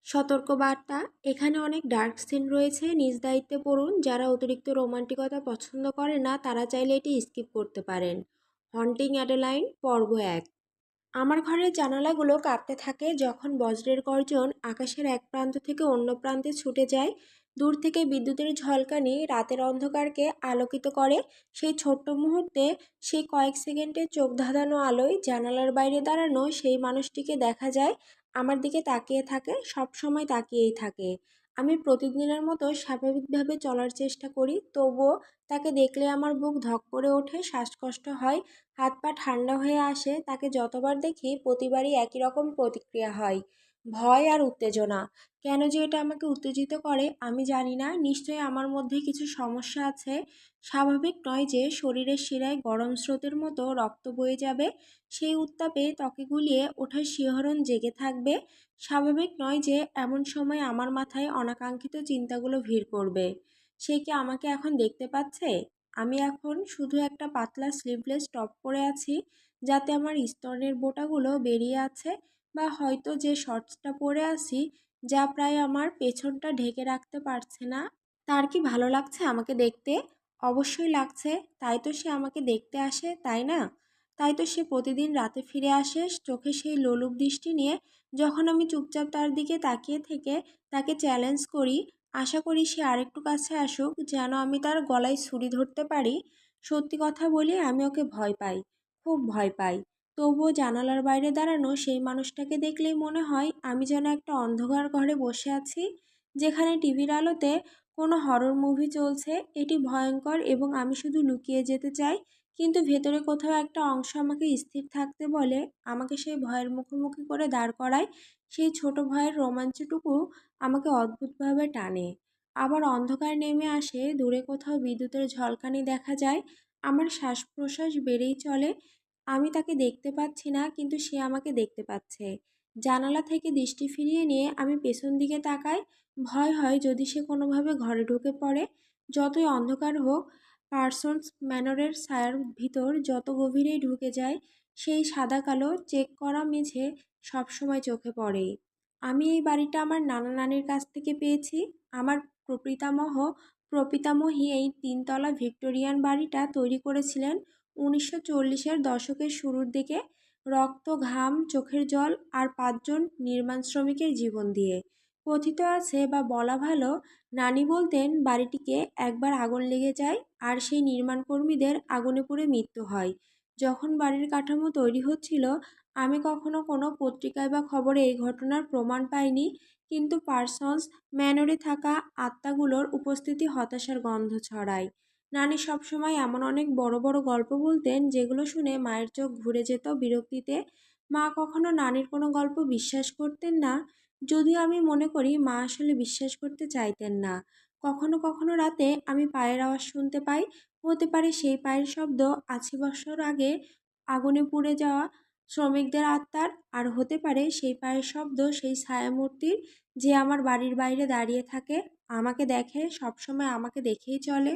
সতর্কবার্তা, এখানে অনেক ডার্ক সিন রয়েছে। নিজ দায়িত্বে পড়ুন। যারা অতিরিক্ত রোমান্টিকতা পছন্দ করে না তারা চাইলে এটি স্কিপ করতে পারেন। হন্টিং অ্যাডেলাইন পর্ব 1। আমার ঘরের জানালাগুলো কাঁপতে থাকে যখন বজ্রের গর্জন আকাশের এক প্রান্ত থেকে অন্য প্রান্তে ছুটে যায়। দূর থেকে বিদ্যুতের ঝলকানি রাতের অন্ধকারকে আলোকিত করে। সেই ছোট্ট মুহূর্তে, সেই কয়েক সেকেন্ডের চোখ ধাঁধানো আলোয় জানালার বাইরে দাঁড়ানো সেই মানুষটিকে দেখা যায়। আমার দিকে তাকিয়ে থাকে, সব সময় তাকিয়েই থাকে। আমি প্রতিদিনের মতো স্বাভাবিকভাবে চলার চেষ্টা করি, তবুও তাকে দেখলে আমার বুক ধক করে ওঠে, শ্বাসকষ্ট হয়, হাত পা ঠান্ডা হয়ে আসে। তাকে যতবার দেখি প্রতিবারই একই রকম প্রতিক্রিয়া হয়, ভয় আর উত্তেজনা। কেন যে এটা আমাকে উত্তেজিত করে আমি জানি না। নিশ্চয়ই আমার মধ্যে কিছু সমস্যা আছে। স্বাভাবিক নয় যে শরীরের শিরায় গরম স্রোতের মতো রক্ত বয়ে যাবে, সেই উত্তাপে ত্বকে গুলিয়ে ওঠার শিহরণ জেগে থাকবে। স্বাভাবিক নয় যে এমন সময় আমার মাথায় অনাকাঙ্ক্ষিত চিন্তাগুলো ভিড় করবে। সে কি আমাকে এখন দেখতে পাচ্ছে? আমি এখন শুধু একটা পাতলা স্লিভলেস টপ পরে আছি, যাতে আমার স্তনের বোঁটাগুলো বেরিয়ে আছে, বা হয়তো যে শর্টসটা পরে আছি, যা প্রায় আমার পেছনটা ঢেকে রাখতে পারছে না। তার কি ভালো লাগছে আমাকে দেখতে? অবশ্যই লাগছে, তাই তো সে আমাকে দেখতে আসে, তাই না? তাই তো সে প্রতিদিন রাতে ফিরে আসে চোখে সেই লোলুপ দৃষ্টি নিয়ে। যখন আমি চুপচাপ তার দিকে তাকিয়ে থেকে তাকে চ্যালেঞ্জ করি, আশা করি সে আরেকটু কাছে আসুক, যেন আমি তার গলায় ছুরি ধরতে পারি। সত্যি কথা বলি, আমি ওকে ভয় পাই, খুব ভয় পাই। তবুও জানালার বাইরে দাঁড়ানো সেই মানুষটাকে দেখলেই মনে হয় আমি যেন একটা অন্ধকার ঘরে বসে আছি, যেখানে টিভির আলোতে কোনো হরর মুভি চলছে। এটি ভয়ঙ্কর এবং আমি শুধু লুকিয়ে যেতে চাই, কিন্তু ভেতরে কোথাও একটা অংশ আমাকে স্থির থাকতে বলে, আমাকে সেই ভয়ের মুখোমুখি করে দাঁড় করায়। সেই ছোট ভয়ের রোমাঞ্চটুকু আমাকে অদ্ভুতভাবে টানে। আবার অন্ধকার নেমে আসে, দূরে কোথাও বিদ্যুতের ঝলকানি দেখা যায়। আমার শ্বাস প্রশ্বাস বেড়েই চলে। আমি তাকে দেখতে পাচ্ছি না, কিন্তু সে আমাকে দেখতে পাচ্ছে। জানালা থেকে দৃষ্টি ফিরিয়ে নিয়ে আমি পেছন দিকে তাকাই। ভয় হয় যদি সে কোনোভাবে ঘরে ঢুকে পড়ে। যতই অন্ধকার হোক, পার্সন্স ম্যানরের ছায়ার ভিতর যত গভীরেই ঢুকে যায়, সেই সাদা কালো চেক করা মেঝে সবসময় চোখে পড়ে। আমি এই বাড়িটা আমার নানা নানির কাছ থেকে পেয়েছি। আমার প্রপিতামহ প্রপিতামহী এই তিনতলা ভিক্টোরিয়ান বাড়িটা তৈরি করেছিলেন 1940-এর দশকের শুরুর দিকে, রক্ত, ঘাম, চোখের জল আর 5 জন নির্মাণ শ্রমিকের জীবন দিয়ে। কথিত আছে, বা বলা ভালো, নানি বলতেন বাড়িটিকে একবার আগুন লেগে যায় আর সেই নির্মাণ কর্মীদের আগুনে পুড়ে মৃত্যু হয়। যখন বাড়ির কাঠামো তৈরি হচ্ছিল, আমি কখনো কোনো পত্রিকায় বা খবরে এই ঘটনার প্রমাণ পাইনি, কিন্তু পার্সন্স ম্যানরে থাকা আত্মাগুলোর উপস্থিতি হতাশার গন্ধ ছড়ায়। নানি সবসময় এমন অনেক বড় বড় গল্প বলতেন, যেগুলো শুনে মায়ের চোখ ঘুরে যেত বিরক্তিতে। মা কখনো নানির কোনো গল্প বিশ্বাস করতেন না, যদিও আমি মনে করি মা আসলে বিশ্বাস করতে চাইতেন না। কখনো কখনো রাতে আমি পায়ের আওয়াজ শুনতে পাই। হতে পারে সেই পায়ের শব্দ 80 বছর আগে আগুনে পুড়ে যাওয়া শ্রমিকদের আত্মার, আর হতে পারে সেই পায়ের শব্দ সেই ছায়ামূর্তির, যে আমার বাড়ির বাইরে দাঁড়িয়ে থাকে, আমাকে দেখে, সবসময় আমাকে দেখেই চলে।